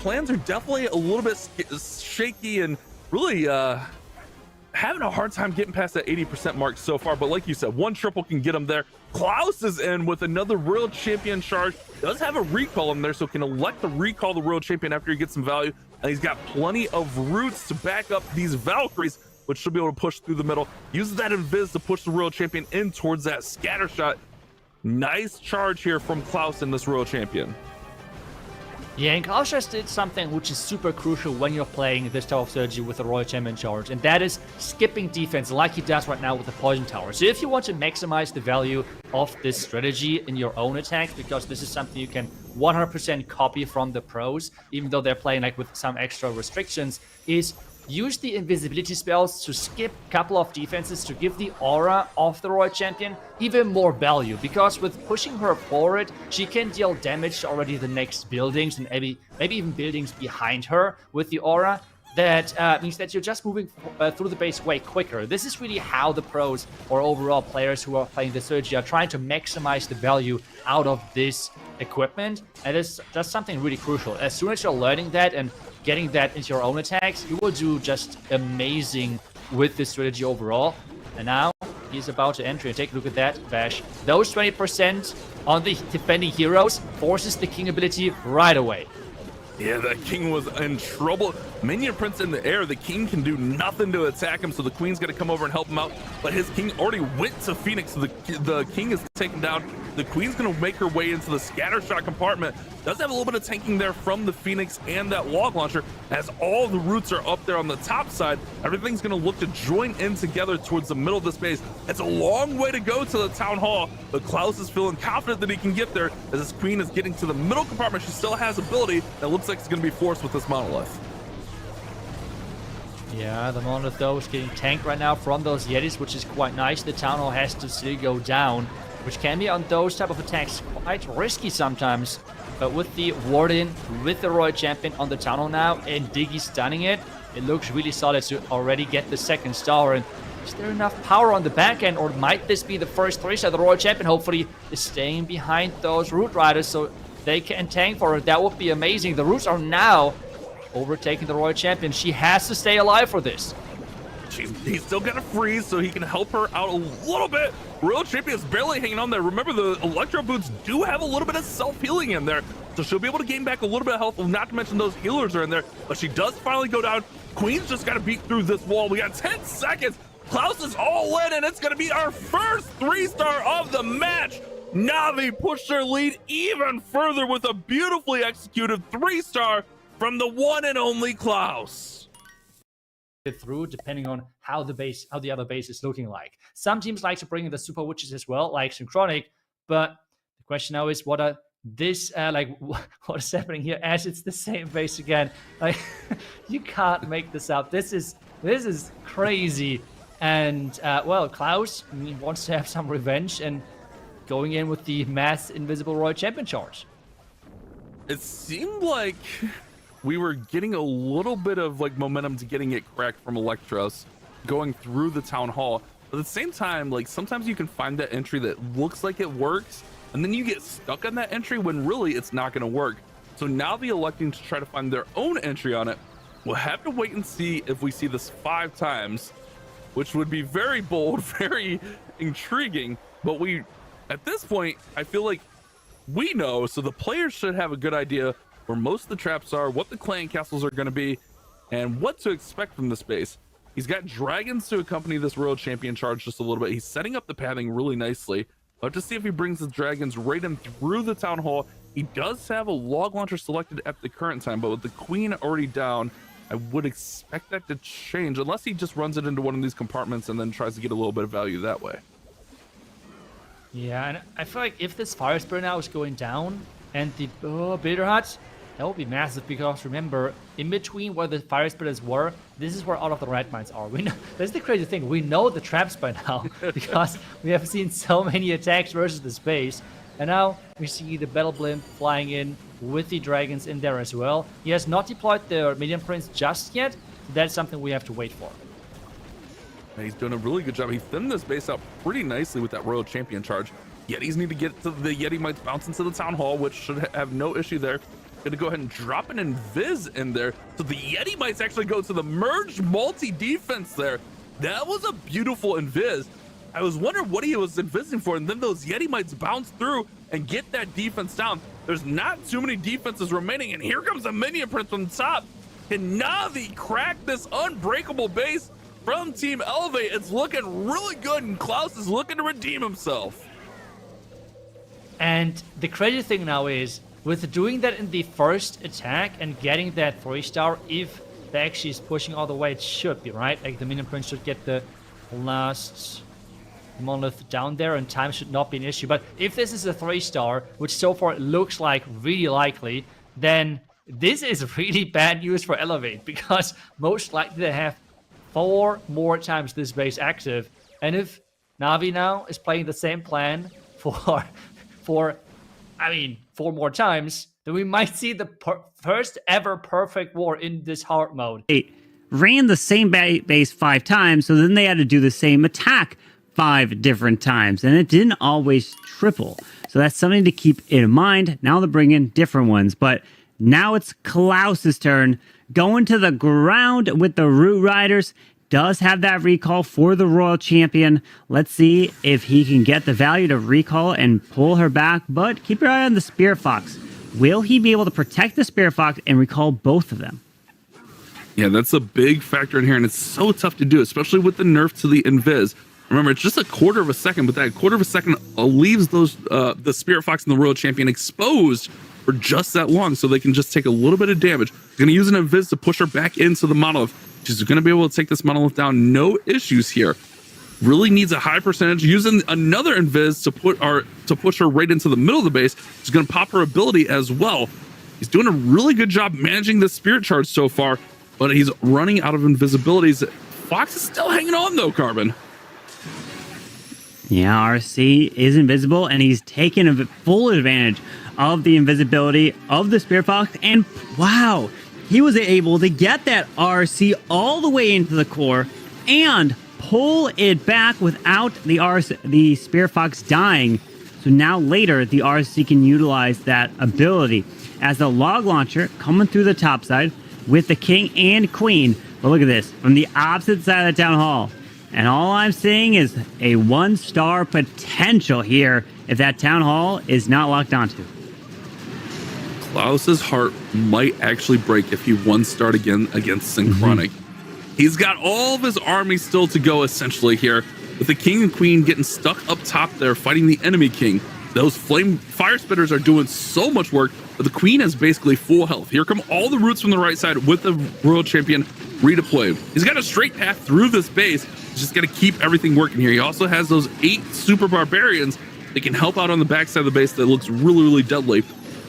plans are definitely a little bit shaky and really having a hard time getting past that 80% mark so far. But like you said, one triple can get him there. Klaus is in with another world champion charge. Does have a recall in there, so can elect to recall the world champion after he gets some value. And he's got plenty of roots to back up these Valkyries, which should be able to push through the middle. Uses that invis to push the world champion in towards that scatter shot. Nice charge here from Klaus in this world champion. Yeah, and Klaus just did something which is super crucial when you're playing this type of strategy with the Royal Champion charge, and that is skipping defense like he does right now with the Poison Tower. So if you want to maximize the value of this strategy in your own attacks, because this is something you can 100% copy from the pros, even though they're playing like with some extra restrictions, is use the invisibility spells to skip a couple of defenses to give the aura of the Royal Champion even more value, because with pushing her forward, she can deal damage to already the next buildings and maybe even buildings behind her with the aura. That means that you're just moving through the base way quicker. This is really how the pros or overall players who are playing the strategy are trying to maximize the value out of this equipment, and it's just something really crucial. As soon as you're learning that and getting that into your own attacks, you will do just amazing with this strategy overall. And now he's about to enter, and take a look at that bash. Those 20% on the defending heroes forces the king ability right away. Yeah, the king was in trouble. Minion Prince in the air. The king can do nothing to attack him, so the queen's going to come over and help him out. But his king already went to Phoenix, so the king is taken down. The queen's going to make her way into the scatter shot compartment. Does have a little bit of tanking there from the Phoenix and that log launcher, as all the roots are up there on the top side. Everything's going to look to join in together towards the middle of the space. It's a long way to go to the town hall, but Klaus is feeling confident that he can get there, as his queen is getting to the middle compartment. She still has ability that looks like it's going to be forced with this monolith. Yeah, the monolith though is getting tanked right now from those Yetis, which is quite nice. The town hall has to still go down, which can be on those type of attacks quite risky sometimes. But with the Warden, with the Royal Champion on the town hall now, and Diggy stunning it, it looks really solid to already get the second star. And is there enough power on the back end, or might this be the first 3-star? The Royal Champion hopefully is staying behind those Root Riders so they can tank for it. That would be amazing. The Roots are now overtaking the Royal Champion. She has to stay alive for this. He's still got to freeze, so he can help her out a little bit. Royal Champion is barely hanging on there. Remember, the Electro Boots do have a little bit of self-healing in there, so she'll be able to gain back a little bit of health, not to mention those healers are in there. But she does finally go down. Queen's just got to beat through this wall. We got 10 seconds. Klaus is all in, and it's going to be our first 3-star of the match. Navi pushed their lead even further with a beautifully executed 3-star from the one and only Klaus. Through depending on how the other base is looking like. Some teams like to bring in the super witches as well, like Synchronic, but the question now is what is happening here, as it's the same base again. Like, you can't make this up. This is crazy. And well, Klaus wants to have some revenge and going in with the mass invisible Royal Champion charge. It seemed like we were getting a little bit of like momentum to getting it cracked from Electros going through the town hall. But at the same time, like, sometimes you can find that entry that looks like it works, and then you get stuck on that entry when really it's not going to work. So now the electing to try to find their own entry on it. We'll have to wait and see if we see this 5 times, which would be very bold, very intriguing. But at this point, I feel like we know, so the players should have a good idea where most of the traps are, what the clan castles are going to be, and what to expect from this base. He's got dragons to accompany this World Champion charge just a little bit. He's setting up the pathing really nicely. But to see if he brings the dragons right in through the town hall. He does have a log launcher selected at the current time, but with the queen already down, I would expect that to change, unless he just runs it into one of these compartments and then tries to get a little bit of value that way. Yeah, and I feel like if this Fire Spirit now is going down and the Builder Hut, that would be massive, because remember, in between where the Fire Spirits were, this is where all of the red mines are. We know, that's the crazy thing. We know the traps by now because we have seen so many attacks versus the space. And now we see the Battle Blimp flying in with the dragons in there as well. He has not deployed the Minion Prince just yet. So that's something we have to wait for. And he's doing a really good job. He thinned this base out pretty nicely with that Royal Champion charge. Yetis need to get to the Yeti mites bounce into the town hall, which should have no issue there. Gonna go ahead and drop an invis in there. So the Yeti might actually go to the merge multi defense there. That was a beautiful invis. I was wondering what he was invising for, and then those Yeti mites bounce through and get that defense down. There's not too many defenses remaining, and here comes a minion prince from the top. Can Navi crack this unbreakable base from Team Elevate? It's looking really good, and Klaus is looking to redeem himself. And the crazy thing now is, with doing that in the first attack and getting that 3-star, if the actually is pushing all the way, it should be, right? Like the minion prince should get the last monolith down there, and time should not be an issue. But if this is a 3-star, which so far it looks like really likely, then this is really bad news for Elevate, because most likely they have 4 more times this base active. And if Navi now is playing the same plan for 4 more times, then we might see the first ever perfect war in this hard mode. They ran the same base 5 times, so then they had to do the same attack 5 different times, and it didn't always triple. So that's something to keep in mind. Now they're bringing different ones, but now it's Klaus's turn. Going to the ground with the Root Riders. Does have that recall for the Royal Champion. Let's see if he can get the value to recall and pull her back, but keep your eye on the Spirit Fox. Will he be able to protect the Spirit Fox and recall both of them? Yeah, that's a big factor in here, and it's so tough to do, especially with the nerf to the invis. Remember, it's just a quarter of a second, but that quarter of a second leaves those the Spirit Fox and the Royal Champion exposed for just that long, so they can just take a little bit of damage. They're going to use an invis to push her back into the monolith. She's going to be able to take this monolith down, no issues here. Really needs a high percentage. Using another invis to push her right into the middle of the base. She's going to pop her ability as well. He's doing a really good job managing the spirit charge so far, but he's running out of invisibilities. Fox is still hanging on though, Carbon. Yeah, RC is invisible, and he's taken a full advantage of the invisibility of the Spirit Fox, and wow, he was able to get that RC all the way into the core and pull it back without the Spirit Fox dying. So now later, the RC can utilize that ability as the log launcher coming through the top side with the king and queen. But look at this, from the opposite side of the town hall. And all I'm seeing is a 1-star potential here if that town hall is not locked onto. Klaus's heart might actually break if he 1-starred again against Synchronic. He's got all of his army still to go essentially here, with the king and queen getting stuck up top there fighting the enemy king. Those fire spitters are doing so much work, but the queen has basically full health. Here come all the roots from the right side with the Royal Champion redeployed. He's got a straight path through this base. He's just got to keep everything working here. He also has those 8 super barbarians that can help out on the backside of the base that looks really, really deadly.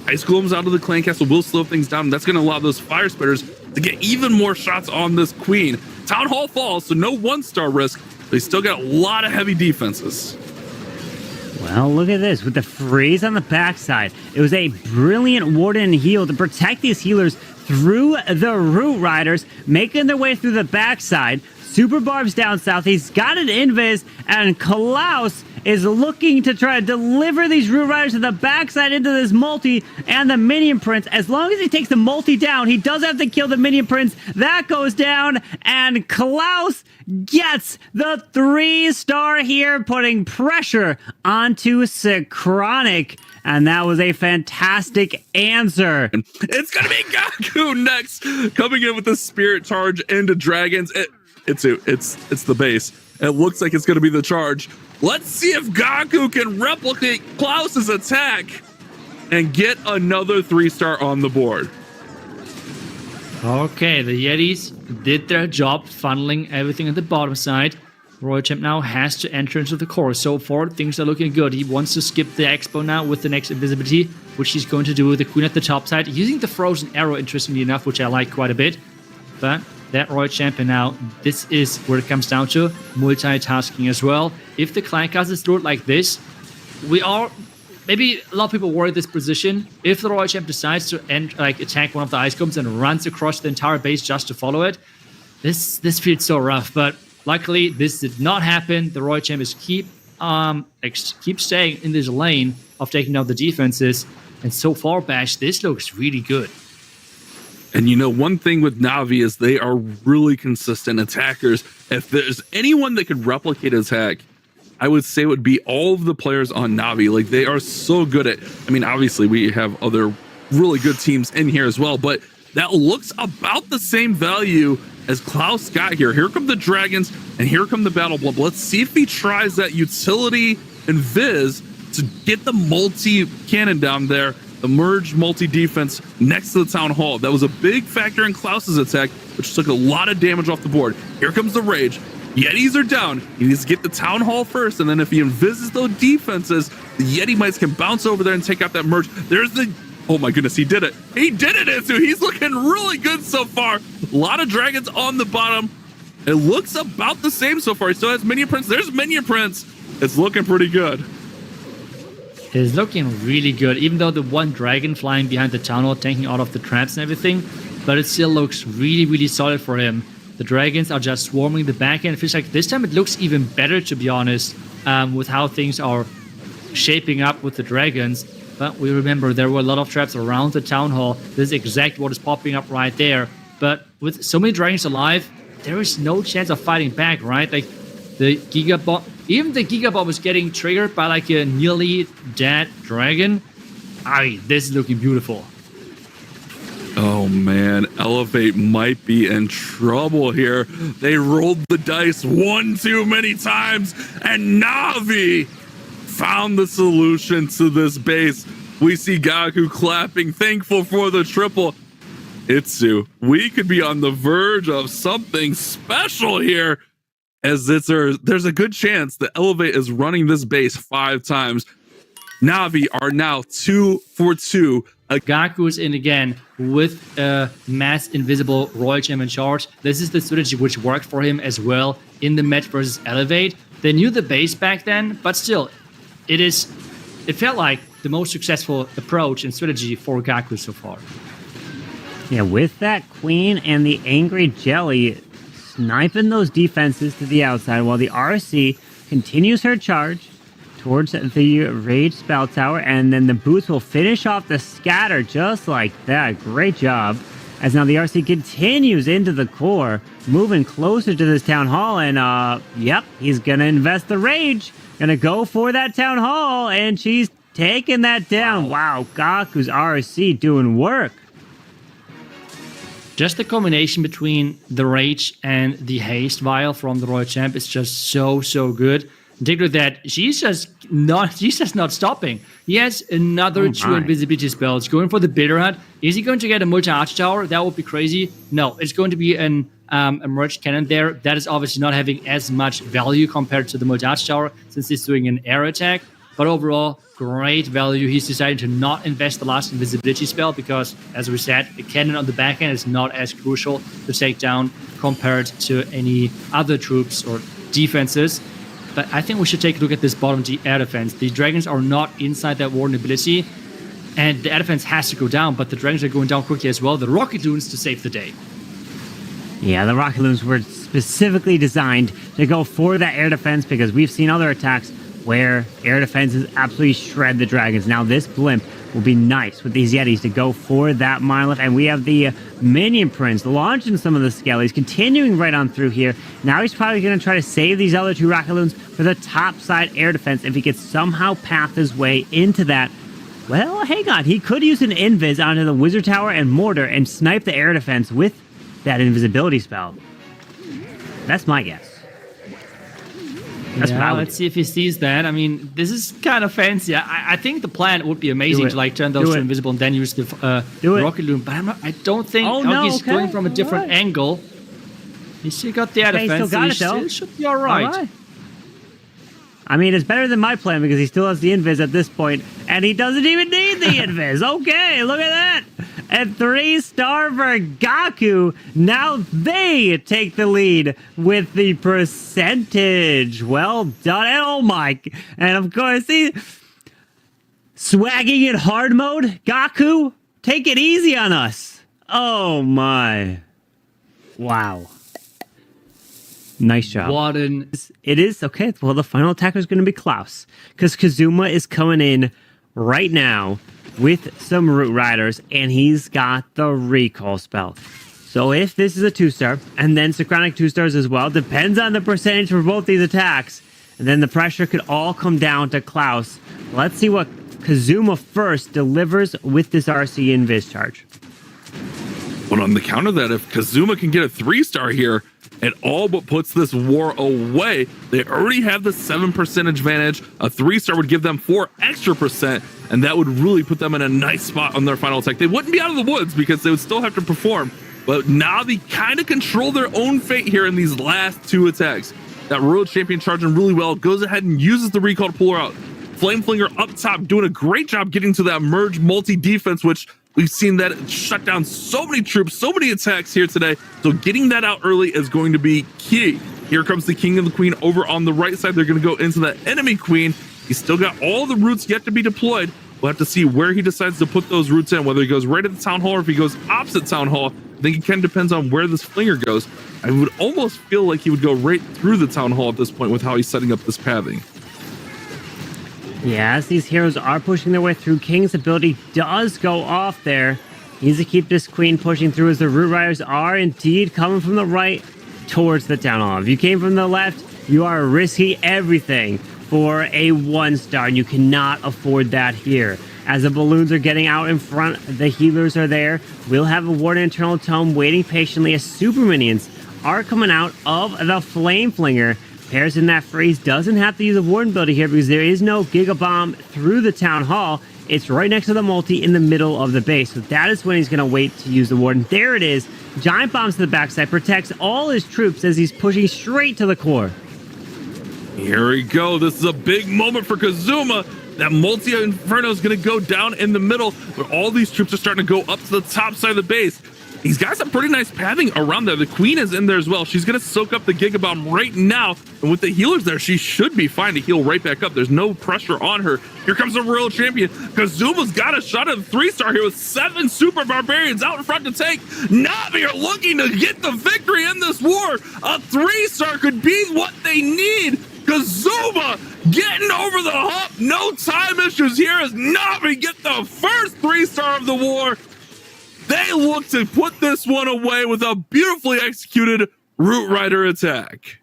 Ice Golems out of the clan castle will slow things down. That's going to allow those fire spitters to get even more shots on this queen. Town hall falls, so no 1-star risk. They still got a lot of heavy defenses. Well, look at this. With the freeze on the backside, it was a brilliant Warden heal to protect these healers through the Root Riders, making their way through the backside. Super Barb's down south. He's got an invis, and Klaus is looking to try to deliver these Root Riders to the backside into this multi and the Minion Prince. As long as he takes the multi down, he does have to kill the Minion Prince. That goes down, and Klaus gets the 3-star here, putting pressure onto Synchronic. And that was a fantastic answer. It's going to be Gaku next, coming in with the spirit charge into dragons. It's the base. It looks like it's going to be the charge. Let's see if Gaku can replicate Klaus's attack and get another 3-star on the board. Okay, the Yetis did their job funneling everything at the bottom side. Royal Champ now has to enter into the core. So far, things are looking good. He wants to skip the Expo now with the next invisibility, which he's going to do with the Queen at the top side, using the Frozen Arrow, interestingly enough, which I like quite a bit. But that Royal Champion now, this is where it comes down to multitasking as well. If the clan castles do it like this, maybe a lot of people worry this position. If the Royal Champ decides to attack one of the Ice Golems and runs across the entire base just to follow it, this feels so rough. But luckily, this did not happen. The Royal Champ is keep staying in this lane of taking down the defenses. And so far, Bash, this looks really good. And you know, one thing with Navi is they are really consistent attackers. If there's anyone that could replicate attack, I would say it would be all of the players on Navi. Like, they are so good at, I mean, obviously we have other really good teams in here as well, but that looks about the same value as Klaus got here. Here come the Dragons and here come the Battle Blimp. Let's see if he tries that utility and Viz to get the multi-cannon down there, the merged multi-defense next to the Town Hall. That was a big factor in Klaus's attack, which took a lot of damage off the board. Here comes the Rage. Yetis are down. He needs to get the Town Hall first, and then if he invises those defenses, the Yeti Mites can bounce over there and take out that merge. There's the... Oh my goodness, he did it. He did it, Itsu. He's looking really good so far. A lot of Dragons on the bottom. It looks about the same so far. He still has Minion Prince. There's Minion Prince. It's looking pretty good. It's looking really good, even though the one dragon flying behind the town hall, tanking all of the traps and everything, but it still looks really, really solid for him. The dragons are just swarming the back end. It feels like this time it looks even better, to be honest, with how things are shaping up with the dragons. But we remember there were a lot of traps around the town hall. This is exactly what is popping up right there. But with so many dragons alive, there is no chance of fighting back, right? Like, the Giga Bomb, even the Giga Bomb is getting triggered by like a nearly dead dragon. I mean, this is looking beautiful. Oh man, Elevate might be in trouble here. They rolled the dice one too many times, and Navi found the solution to this base. We see Gaku clapping, thankful for the triple. Itsu, we could be on the verge of something special here, as there's a good chance that Elevate is running this base 5 times. Navi are now 2 for 2. Gaku is in again with a mass invisible Royal Champion charge. This is the strategy which worked for him as well in the match versus Elevate. They knew the base back then, but still, it felt like the most successful approach and strategy for Gaku so far. Yeah, with that Queen and the Angry Jelly sniping those defenses to the outside while the RC continues her charge towards the Rage Spell Tower, and then the Boots will finish off the scatter just like that. Great job. As now the RC continues into the core, moving closer to this Town Hall, and yep, he's gonna invest the Rage. Gonna go for that Town Hall, and she's taking that down. Wow, Gaku's RC doing work. Just the combination between the Rage and the Haste Vial from the Royal Champ is just so good. Particularly that she's just not stopping. He has another 2 invisibility spells going for the Bitter Hunt. Is he going to get a multi-arch tower? That would be crazy. No, it's going to be an emerged cannon there. That is obviously not having as much value compared to the multi-arch tower since he's doing an air attack. But overall, great value. He's decided to not invest the last invisibility spell because, as we said, the cannon on the back end is not as crucial to take down compared to any other troops or defenses. But I think we should take a look at this bottom air defense. The dragons are not inside that warden ability, and the air defense has to go down, but the dragons are going down quickly as well. The rocket loons to save the day. Yeah, the rocket loons were specifically designed to go for that air defense because we've seen other attacks where air defenses absolutely shred the dragons. Now this blimp will be nice with these Yetis to go for that monolith, and we have the Minion Prince launching some of the skellies, continuing right on through here. Now he's probably going to try to save these other 2 rocket loons for the top side air defense if he could somehow path his way into that. Well, hang on, he could use an invis onto the Wizard Tower and Mortar and snipe the air defense with that invisibility spell. That's my guess. Let's see if he sees that. I mean, this is kind of fancy. I think the plan would be amazing to like turn those to invisible and then use the rocket loon. But I don't think he's going from a different angle. He still got the air defense. He still should be all right. I mean, it's better than my plan because he still has the invis at this point, and he doesn't even need the invis. Okay, look at that. And 3-star for Gaku. Now they take the lead with the percentage. Well done. And oh my. And of course, see, swagging in hard mode. Gaku, take it easy on us. Oh my. Wow. Nice job. It is okay. Well, the final attacker is going to be Klaus because Kazuma is coming in right now with some Root Riders, and he's got the recall spell. So if this is a 2-star, and then Synchronic 2-stars as well, depends on the percentage for both these attacks, and then the pressure could all come down to Klaus. Let's see what Kazuma first delivers with this RC Invis charge. But on the counter of that, if Kazuma can get a 3-star here, it all but puts this war away. They already have the 7% advantage. A 3-star would give them 4 extra percent, and that would really put them in a nice spot on their final attack. They wouldn't be out of the woods because they would still have to perform, but now they kind of control their own fate here in these last 2 attacks. That Royal Champion charging really well, goes ahead and uses the recall to pull her out. Flame Flinger up top doing a great job getting to that merge multi defense, which we've seen that shut down so many troops, so many attacks here today. So getting that out early is going to be key. Here comes the King and the Queen over on the right side. They're going to go into that enemy Queen. He's still got all the roots yet to be deployed. We'll have to see where he decides to put those roots in, whether he goes right at the Town Hall or if he goes opposite Town Hall. I think it kind of depends on where this Flinger goes. I would almost feel like he would go right through the Town Hall at this point with how he's setting up this pathing. Yeah, as these heroes are pushing their way through, King's ability does go off there. He needs to keep this Queen pushing through as the Root Riders are indeed coming from the right towards the Town Hall. If you came from the left, you are risking everything for a 1-star, and you cannot afford that here. As the balloons are getting out in front, the healers are there. We'll have a Warden Internal Tome waiting patiently as super minions are coming out of the Flame Flinger. Pairs in that freeze, doesn't have to use a Warden ability here because there is no Giga Bomb through the Town Hall. It's right next to the multi in the middle of the base. So that is when he's going to wait to use the Warden. There it is. Giant Bombs to the backside, protects all his troops as he's pushing straight to the core. Here we go. This is a big moment for Kazuma. That multi Inferno is going to go down in the middle, but all these troops are starting to go up to the top side of the base. He's got some pretty nice pathing around there. The Queen is in there as well. She's going to soak up the Giga Bomb right now. And with the healers there, she should be fine to heal right back up. There's no pressure on her. Here comes the Royal Champion. Kazuma's got a shot at the 3-star here with 7 Super Barbarians out in front to take. Navi are looking to get the victory in this war. A 3-star could be what they need. Kazuma getting over the hump. No time issues here as Navi get the first 3-star of the war. They look to put this one away with a beautifully executed Root Rider attack.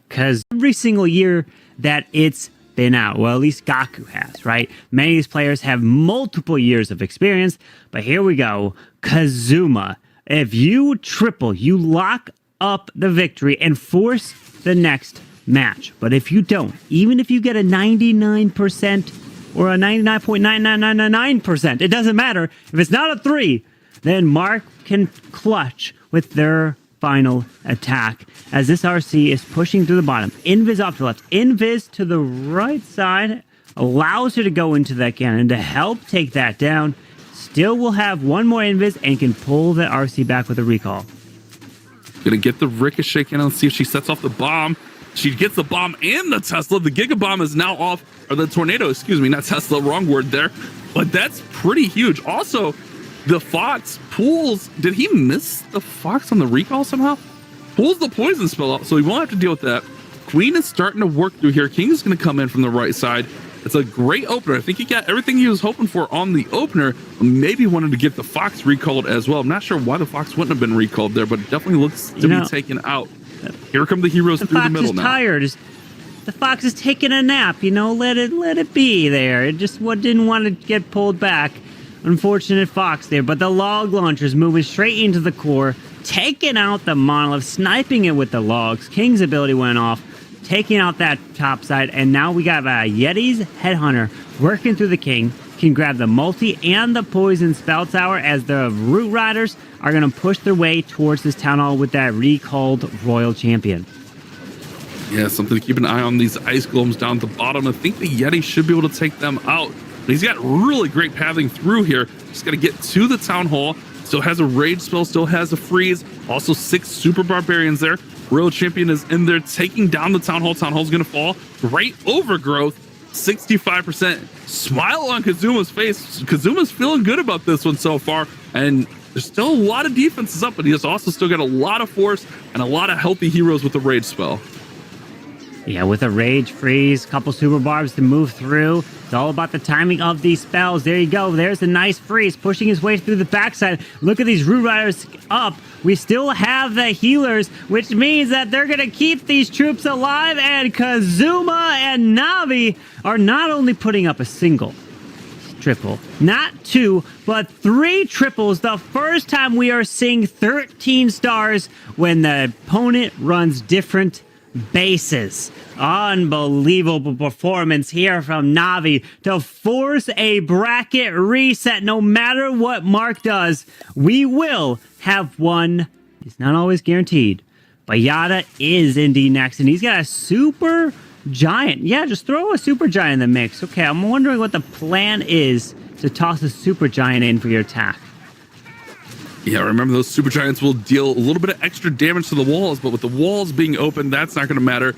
Because every single year that it's been out, well, at least Gaku has, right? Many of these players have multiple years of experience, but here we go. Kazuma, if you triple, you lock up the victory and force the next match. But if you don't, even if you get a 99%, or a 99.99999%. It doesn't matter. If it's not a 3, then Mark can clutch with their final attack as this RC is pushing through the bottom. Invis off to the left. Invis to the right side allows her to go into that cannon to help take that down. Still will have one more Invis and can pull the RC back with a recall. Gonna get the Ricochet cannon. See if she sets off the bomb. She gets the bomb and the Tesla. The Giga Bomb is now off, or the Tornado, excuse me, not Tesla, wrong word there. But that's pretty huge. Also, the Fox pulls, did he miss the Fox on the recall somehow? Pulls the poison spell out, so he won't have to deal with that. Queen is starting to work through here. King is going to come in from the right side. It's a great opener. I think he got everything he was hoping for on the opener. Maybe wanted to get the Fox recalled as well. I'm not sure why the Fox wouldn't have been recalled there, but it definitely looks to be taken out. Here come the heroes through the middle now. Tired. The Fox is taking a nap, you know, let it be there. It just didn't want to get pulled back. Unfortunate Fox there, but the log launcher's moving straight into the core, taking out the monolith, sniping it with the logs. King's ability went off, taking out that top side, and now we got Yeti's Headhunter working through the King. Can grab the multi and the poison spell tower as the Root Riders are going to push their way towards this Town Hall with that recalled Royal Champion. Yeah, something to keep an eye on, these ice golems down at the bottom. I think the Yeti should be able to take them out. But he's got really great pathing through here. Just got to get to the Town Hall. Still has a rage spell, still has a freeze. Also 6 Super Barbarians there. Royal Champion is in there taking down the Town Hall. Town Hall's going to fall. Great overgrowth. 65%. Smile on Kazuma's face. Kazuma's feeling good about this one so far. And there's still a lot of defenses up, but he has also still got a lot of force and a lot of healthy heroes with the rage spell. Yeah, with a Rage Freeze, couple Super Barbs to move through. It's all about the timing of these spells. There you go. There's a nice freeze, pushing his way through the backside. Look at these Root Riders up. We still have the healers, which means that they're going to keep these troops alive. And Kazuma and Navi are not only putting up a single triple, not 2, but 3 triples. The first time we are seeing 13 stars when the opponent runs different bases. Unbelievable performance here from Navi to force a bracket reset. No matter what Mark does, we will have one. It's not always guaranteed, but Yada is indeed next, and he's got a super giant. Yeah, just throw a super giant in the mix. Okay, I'm wondering what the plan is to toss a super giant in for your attack. Yeah, remember those super giants will deal a little bit of extra damage to the walls, but with the walls being open, that's not going to matter.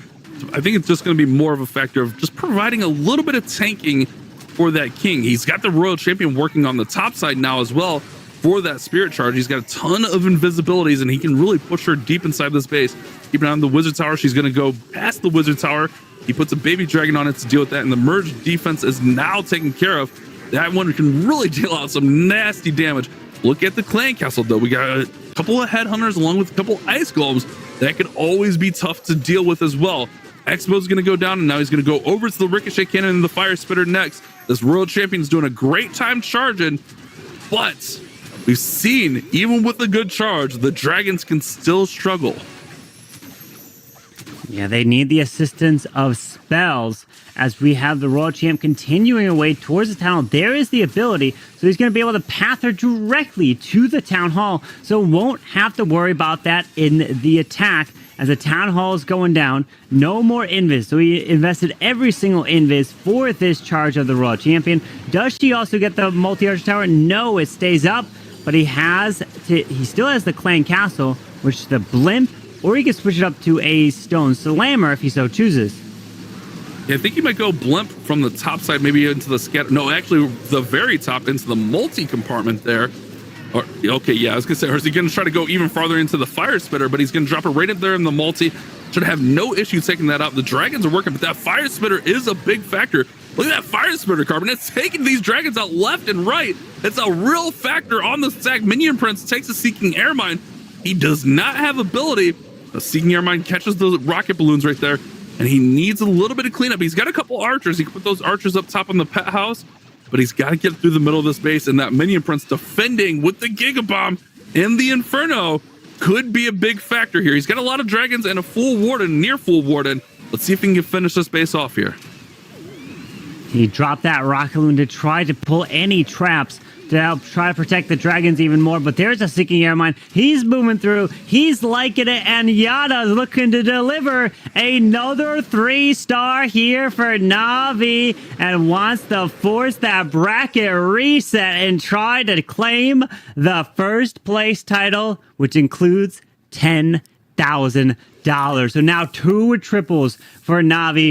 I think it's just going to be more of a factor of just providing a little bit of tanking for that king. He's got the Royal Champion working on the top side now as well for that Spirit Charge. He's got a ton of invisibilities, and he can really push her deep inside this base. Keep an eye on the Wizard Tower. She's going to go past the Wizard Tower. He puts a baby dragon on it to deal with that, and the merge defense is now taken care of. That one can really deal out some nasty damage. Look at the clan castle, though. We got a couple of headhunters along with a couple ice golems that could always be tough to deal with as well. Expo's going to go down, and now he's going to go over to the ricochet cannon and the fire spitter next. This Royal Champion's doing a great time charging, but we've seen, even with a good charge, the dragons can still struggle. Yeah, they need the assistance of spells as we have the Royal Champ continuing away towards the town hall. There is the ability, so he's going to be able to path her directly to the town hall, so won't have to worry about that in the attack as the town hall is going down. No more invis, so he invested every single invis for this charge of the Royal Champion. Does she also get the multi-arch tower? No, it stays up, but he still has the clan castle, which is the blimp, or he can switch it up to a stone slammer if he so chooses. Yeah, I think he might go blimp from the top side, maybe into the scatter. No, actually, the very top into the multi compartment there. Or, okay, yeah, I was gonna say, or is he gonna try to go even farther into the fire spitter? But he's gonna drop it right in there in the multi. Should have no issue taking that out. The dragons are working, but that fire spitter is a big factor. Look at that fire spitter, Carbon. It's taking these dragons out left and right. It's a real factor on the stack. Minion Prince takes a Seeking Air Mine. He does not have ability. The Seeking Air Mine catches the rocket balloons right there, and he needs a little bit of cleanup. He's got a couple archers. He can put those archers up top on the pet house, but he's got to get through the middle of this base, and that Minion Prince defending with the Giga Bomb and the Inferno could be a big factor here. He's got a lot of dragons and a full Warden, near full Warden. Let's see if he can finish this base off here. He dropped that rocket balloon to try to pull any traps to help try to protect the dragons even more, but there's a Seeking Air Mine. He's moving through. He's liking it, and Yada's looking to deliver another 3-star here for Navi and wants to force that bracket reset and try to claim the first place title, which includes $10,000. So now 2 triples for Navi